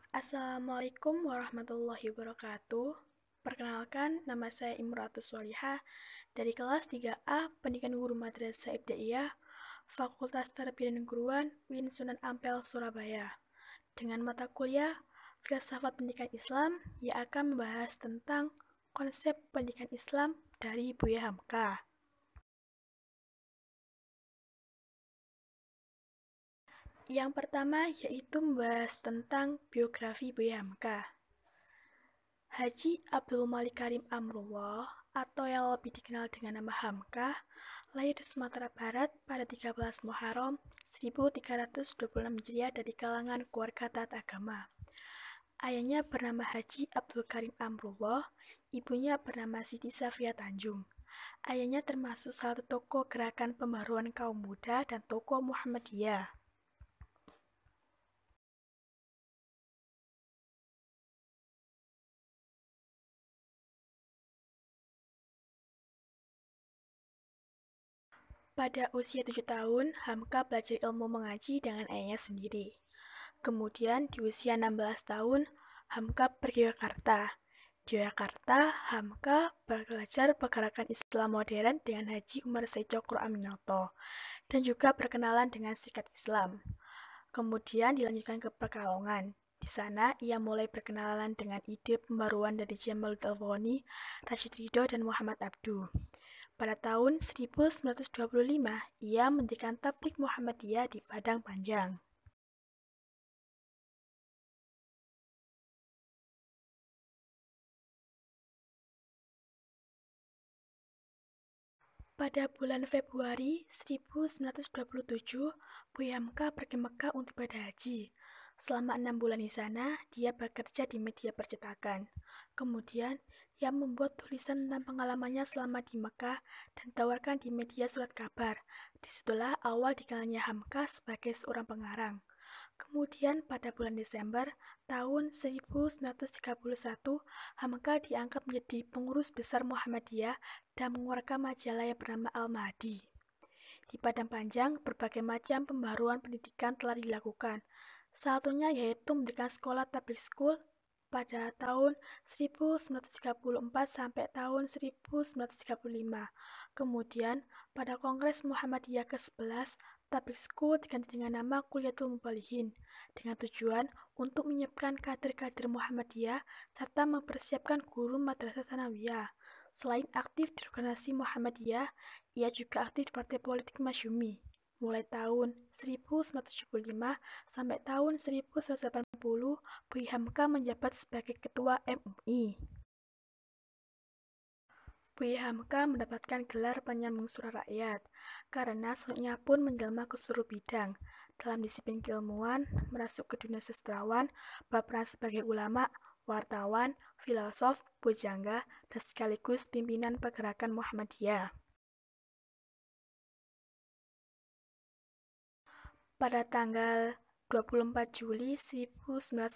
Assalamualaikum warahmatullahi wabarakatuh. Perkenalkan, nama saya Imratus Solihah dari kelas 3A Pendidikan Guru Madrasah Ibtidaiyah, Fakultas Tarbiyah dan Keguruan, UIN Sunan Ampel, Surabaya. Dengan mata kuliah Filsafat Pendidikan Islam yang akan membahas tentang konsep pendidikan Islam dari Buya Hamka. Yang pertama yaitu membahas tentang biografi Buya Hamka. Haji Abdul Malik Karim Amrullah atau yang lebih dikenal dengan nama Hamka lahir di Sumatera Barat pada 13 Muharram 1326 Hijriah dari kalangan keluarga taat agama. Ayahnya bernama Haji Abdul Karim Amrullah, ibunya bernama Siti Safia Tanjung. Ayahnya termasuk salah satu tokoh gerakan pembaruan kaum muda dan tokoh Muhammadiyah. Pada usia 7 tahun, Hamka belajar ilmu mengaji dengan ayahnya sendiri. Kemudian di usia 16 tahun, Hamka pergi ke Jakarta. Di Jakarta, Hamka belajar pergerakan Islam modern dengan Haji Umar Said Cokro Aminoto dan juga berkenalan dengan sikap Islam. Kemudian dilanjutkan ke Pekalongan. Di sana, ia mulai berkenalan dengan ide pembaruan dari Jamaluddin Al-Afghani, Rashid Ridho, dan Muhammad Abduh. Pada tahun 1925, ia mendirikan Tabligh Muhammadiyah di Padang Panjang. Pada bulan Februari 1927, Buya Hamka pergi Mekah untuk beribadah haji. Selama 6 bulan di sana, dia bekerja di media percetakan. Kemudian, ia membuat tulisan tentang pengalamannya selama di Mekah dan tawarkan di media surat kabar. Disitulah awal dikenalnya Hamka sebagai seorang pengarang. Kemudian pada bulan Desember tahun 1931, Hamka diangkat menjadi pengurus besar Muhammadiyah dan mengeluarkan majalah yang bernama Al-Mahdi. Di Padang Panjang, berbagai macam pembaruan pendidikan telah dilakukan. Salah satunya yaitu mendirikan sekolah tabligh school pada tahun 1934 sampai tahun 1935. Kemudian, pada Kongres Muhammadiyah ke-11, tabligh school diganti dengan nama Kulliyatul Mubalihin, dengan tujuan untuk menyiapkan kader-kader Muhammadiyah serta mempersiapkan guru madrasah sanawiyah. Selain aktif di organisasi Muhammadiyah, ia juga aktif di partai politik Masyumi. Mulai tahun 1975 sampai tahun 1980, Buya Hamka menjabat sebagai Ketua MUI. Buya Hamka mendapatkan gelar penyambung suara rakyat, karena sosoknya pun menjelma ke seluruh bidang. Dalam disiplin keilmuan, merasuk ke dunia sastrawan, berperan sebagai ulama, wartawan, filosof, pujangga, dan sekaligus pimpinan pergerakan Muhammadiyah. Pada tanggal 24 Juli 1981,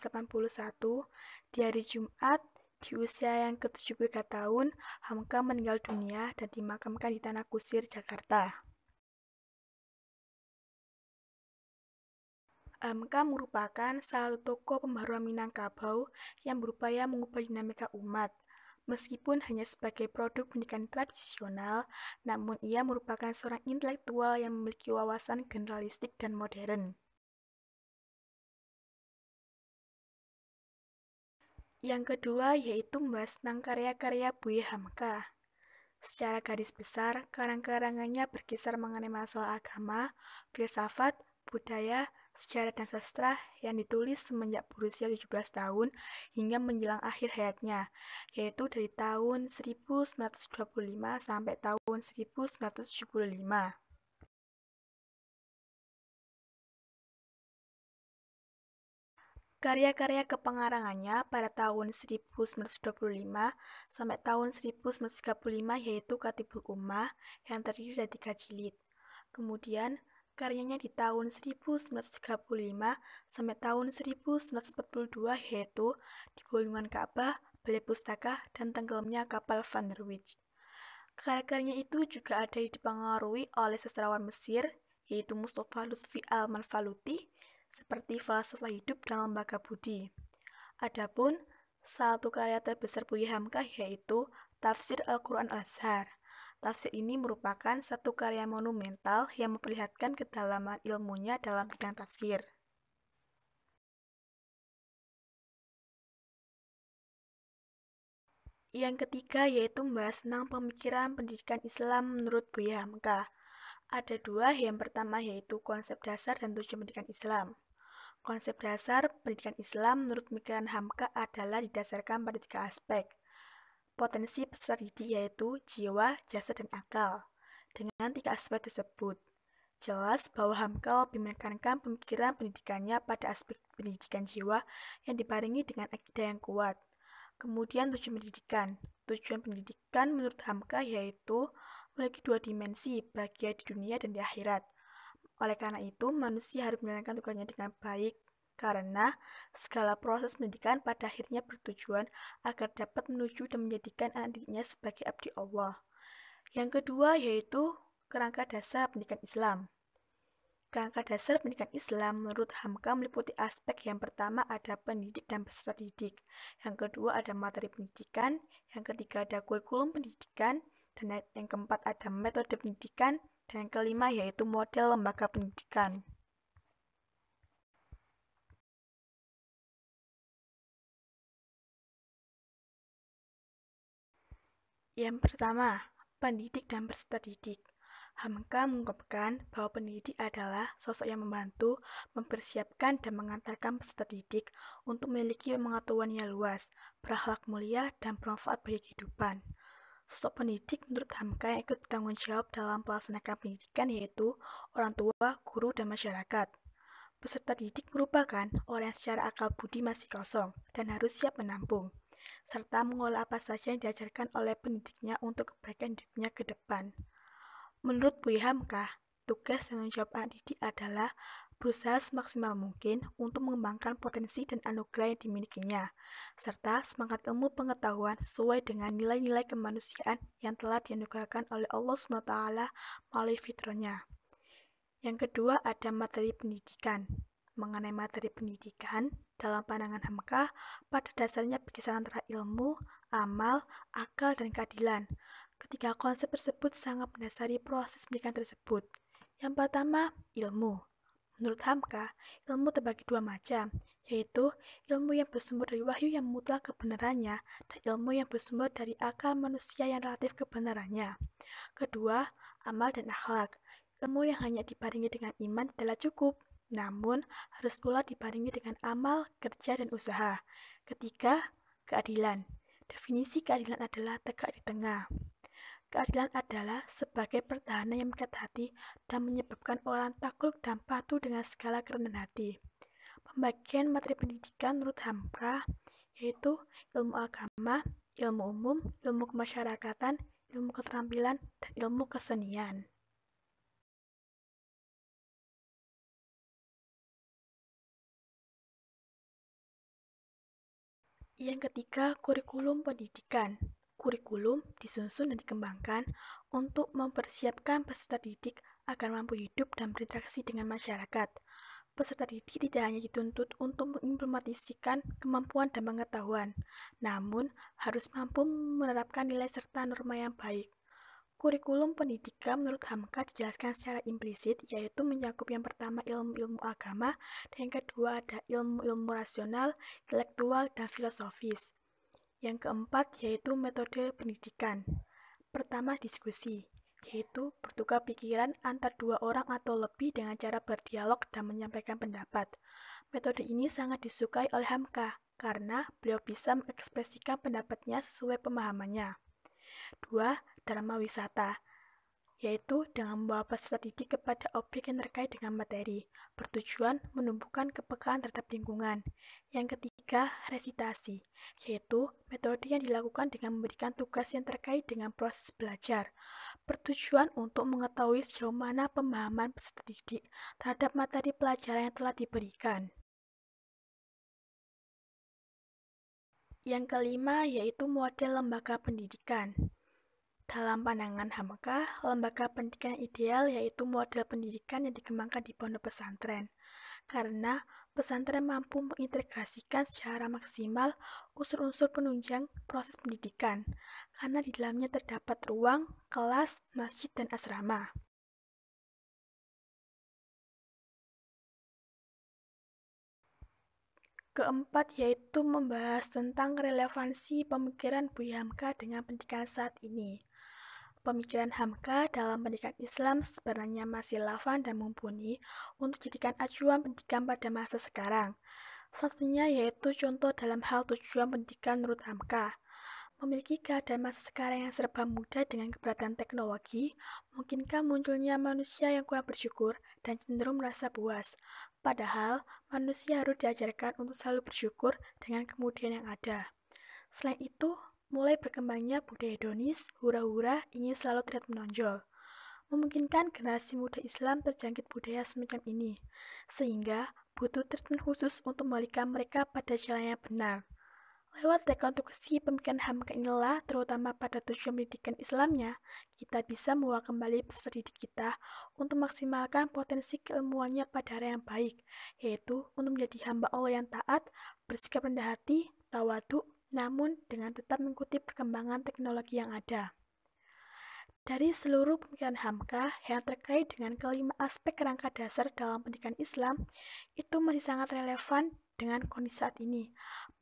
di hari Jumat, di usia yang ke-73 tahun, Hamka meninggal dunia dan dimakamkan di Tanah Kusir, Jakarta. Hamka merupakan salah satu tokoh pembaruan Minangkabau yang berupaya mengubah dinamika umat. Meskipun hanya sebagai produk pendidikan tradisional, namun ia merupakan seorang intelektual yang memiliki wawasan generalistik dan modern. Yang kedua yaitu membahas tentang karya-karya Buya Hamka. Secara garis besar, karang-karangannya berkisar mengenai masalah agama, filsafat, budaya, sejarah dan sastra yang ditulis semenjak berusia 17 tahun hingga menjelang akhir hayatnya, yaitu dari tahun 1925 sampai tahun 1975. Karya-karya kepengarangannya pada tahun 1925 sampai tahun 1935 yaitu Katibul Ummah yang terdiri dari 3 jilid. Kemudian, karyanya di tahun 1935 sampai tahun 1942 yaitu Di Bulungan Ka'bah, Balai Pustaka, dan Tenggelamnya Kapal Van der Wijk. Karya-karyanya itu juga ada dipengaruhi oleh sastrawan Mesir, yaitu Mustafa Lutfi Al-Manfaluti, seperti Falsafah Hidup dan Lembaga Budi. Adapun satu karya terbesar Buya Hamka yaitu Tafsir Al-Quran Al-Azhar. Tafsir ini merupakan satu karya monumental yang memperlihatkan kedalaman ilmunya dalam bidang tafsir. Yang ketiga yaitu membahas tentang pemikiran pendidikan Islam menurut Buya Hamka. Ada dua, yang pertama yaitu konsep dasar dan tujuan pendidikan Islam. Konsep dasar pendidikan Islam menurut pemikiran Hamka adalah didasarkan pada 3 aspek. Potensi peserta didik yaitu jiwa, jasa, dan akal. Dengan 3 aspek tersebut, jelas bahwa Hamka lebih menekankan pemikiran pendidikannya pada aspek pendidikan jiwa yang dibarengi dengan akidah yang kuat. Kemudian tujuan pendidikan. Tujuan pendidikan menurut Hamka yaitu memiliki 2 dimensi, baik di dunia dan di akhirat. Oleh karena itu, manusia harus menjalankan tugasnya dengan baik, karena segala proses pendidikan pada akhirnya bertujuan agar dapat menuju dan menjadikan anak didiknya sebagai abdi Allah. Yang kedua yaitu kerangka dasar pendidikan Islam. Kerangka dasar pendidikan Islam menurut Hamka meliputi aspek yang pertama ada pendidik dan peserta didik, yang kedua ada materi pendidikan, yang ketiga ada kurikulum pendidikan, dan yang keempat ada metode pendidikan, dan yang kelima yaitu model lembaga pendidikan. Yang pertama, pendidik dan peserta didik. Hamka mengungkapkan bahwa pendidik adalah sosok yang membantu, mempersiapkan, dan mengantarkan peserta didik untuk memiliki pengetahuan yang luas, berakhlak mulia, dan bermanfaat bagi kehidupan. Sosok pendidik menurut Hamka yang ikut bertanggung jawab dalam melaksanakan pendidikan yaitu orang tua, guru, dan masyarakat. Peserta didik merupakan orang yang secara akal budi masih kosong dan harus siap menampung, serta mengolah apa saja yang diajarkan oleh pendidiknya untuk kebaikan hidupnya ke depan. Menurut Buya Hamka, tugas dan tanggung jawab anak didik adalah berusaha semaksimal mungkin untuk mengembangkan potensi dan anugerah yang dimilikinya, serta semangat ilmu pengetahuan sesuai dengan nilai-nilai kemanusiaan yang telah dianugerahkan oleh Allah SWT melalui fitrahnya. Yang kedua ada materi pendidikan. Mengenai materi pendidikan, dalam pandangan Hamka, pada dasarnya berkisar antara ilmu, amal, akal, dan keadilan. Ketiga konsep tersebut sangat mendasari proses pendidikan tersebut. Yang pertama, ilmu. Menurut Hamka, ilmu terbagi 2 macam, yaitu ilmu yang bersumber dari wahyu yang mutlak kebenarannya dan ilmu yang bersumber dari akal manusia yang relatif kebenarannya. Kedua, amal dan akhlak. Ilmu yang hanya dibarengi dengan iman tidaklah cukup, namun harus pula dibarengi dengan amal, kerja, dan usaha. Ketiga, keadilan. Definisi keadilan adalah tegak di tengah. Keadilan adalah sebagai pertahanan yang mengikat hati dan menyebabkan orang takluk dan patuh dengan segala kerendahan hati. Pembagian materi pendidikan menurut Hamka yaitu ilmu agama, ilmu umum, ilmu kemasyarakatan, ilmu keterampilan, dan ilmu kesenian. Yang ketiga, kurikulum pendidikan. Kurikulum disusun dan dikembangkan untuk mempersiapkan peserta didik agar mampu hidup dan berinteraksi dengan masyarakat. Peserta didik tidak hanya dituntut untuk mengimplementasikan kemampuan dan pengetahuan, namun harus mampu menerapkan nilai serta norma yang baik. Kurikulum pendidikan menurut Hamka dijelaskan secara implisit, yaitu mencakup yang pertama ilmu-ilmu agama, dan yang kedua ada ilmu-ilmu rasional, intelektual, dan filosofis. Yang keempat yaitu metode pendidikan. Pertama, diskusi, yaitu bertukar pikiran antar 2 orang atau lebih dengan cara berdialog dan menyampaikan pendapat. Metode ini sangat disukai oleh Hamka karena beliau bisa mengekspresikan pendapatnya sesuai pemahamannya. 2. Dharma wisata, yaitu dengan membawa peserta didik kepada objek yang terkait dengan materi, bertujuan menumbuhkan kepekaan terhadap lingkungan. Yang ketiga, resitasi, yaitu metode yang dilakukan dengan memberikan tugas yang terkait dengan proses belajar, bertujuan untuk mengetahui sejauh mana pemahaman peserta didik terhadap materi pelajaran yang telah diberikan. Yang kelima yaitu model lembaga pendidikan. Dalam pandangan Hamka, lembaga pendidikan ideal yaitu model pendidikan yang dikembangkan di pondok pesantren. Karena pesantren mampu mengintegrasikan secara maksimal unsur-unsur penunjang proses pendidikan, karena di dalamnya terdapat ruang, kelas, masjid, dan asrama. Keempat yaitu membahas tentang relevansi pemikiran Buya Hamka dengan pendidikan saat ini. Pemikiran Hamka dalam pendidikan Islam sebenarnya masih relevan dan mumpuni untuk dijadikan acuan pendidikan pada masa sekarang. Satunya yaitu contoh dalam hal tujuan pendidikan menurut Hamka. Memiliki keadaan masa sekarang yang serba mudah dengan keberadaan teknologi, mungkinkah munculnya manusia yang kurang bersyukur dan cenderung merasa puas. Padahal, manusia harus diajarkan untuk selalu bersyukur dengan kemudian yang ada. Selain itu, mulai berkembangnya budaya hedonis, hura-hura ingin selalu terlihat menonjol. Memungkinkan generasi muda Islam terjangkit budaya semacam ini, sehingga butuh treatment khusus untuk membalikan mereka pada jalan yang benar. Lewat rekonstruksi pemikiran Hamka inilah, terutama pada tujuan pendidikan Islamnya, kita bisa membawa kembali peserta didik kita untuk maksimalkan potensi keilmuannya pada arah yang baik, yaitu untuk menjadi hamba Allah yang taat, bersikap rendah hati, tawadhu, namun dengan tetap mengikuti perkembangan teknologi yang ada. Dari seluruh pemikiran Hamka yang terkait dengan kelima aspek kerangka dasar dalam pendidikan Islam, itu masih sangat relevan dengan kondisi saat ini,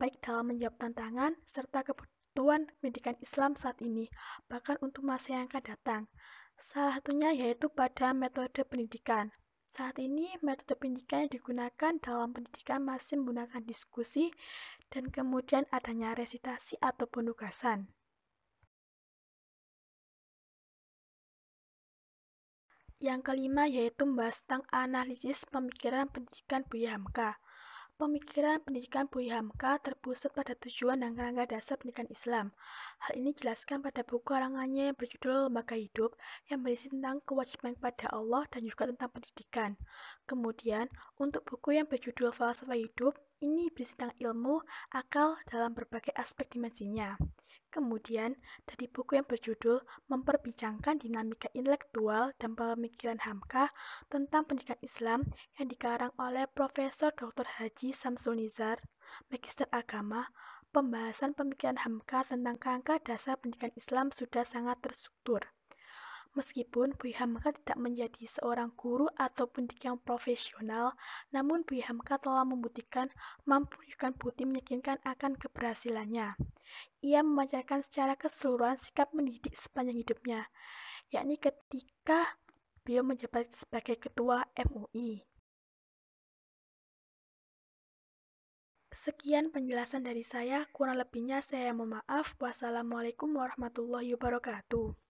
baik dalam menjawab tantangan serta kebutuhan pendidikan Islam saat ini, bahkan untuk masa yang akan datang. Salah satunya yaitu pada metode pendidikan. Saat ini, metode pendidikan yang digunakan dalam pendidikan masih menggunakan diskusi dan kemudian adanya resitasi atau penugasan. Yang kelima yaitu membahas tentang analisis pemikiran pendidikan Buya Hamka. Pemikiran pendidikan Buya Hamka terpusat pada tujuan dan kerangka dasar pendidikan Islam. Hal ini dijelaskan pada buku karangannya yang berjudul Lembaga Hidup yang berisi tentang kewajiban kepada Allah dan juga tentang pendidikan. Kemudian, untuk buku yang berjudul Falsafah Hidup, ini berisi tentang ilmu, akal dalam berbagai aspek dimensinya. Kemudian, dari buku yang berjudul Memperbincangkan Dinamika Intelektual dan Pemikiran Hamka tentang Pendidikan Islam yang dikarang oleh Profesor Dr. Haji Samsul Nizar, Magister Agama, pembahasan pemikiran Hamka tentang kerangka dasar pendidikan Islam sudah sangat terstruktur. Meskipun Buya Hamka tidak menjadi seorang guru atau pendidik yang profesional, namun Buya Hamka telah membuktikan mampu menunjukkan bukti meyakinkan akan keberhasilannya. Ia memancarkan secara keseluruhan sikap mendidik sepanjang hidupnya, yakni ketika beliau menjabat sebagai Ketua MUI. Sekian penjelasan dari saya, kurang lebihnya saya mohon maaf. Wassalamualaikum warahmatullahi wabarakatuh.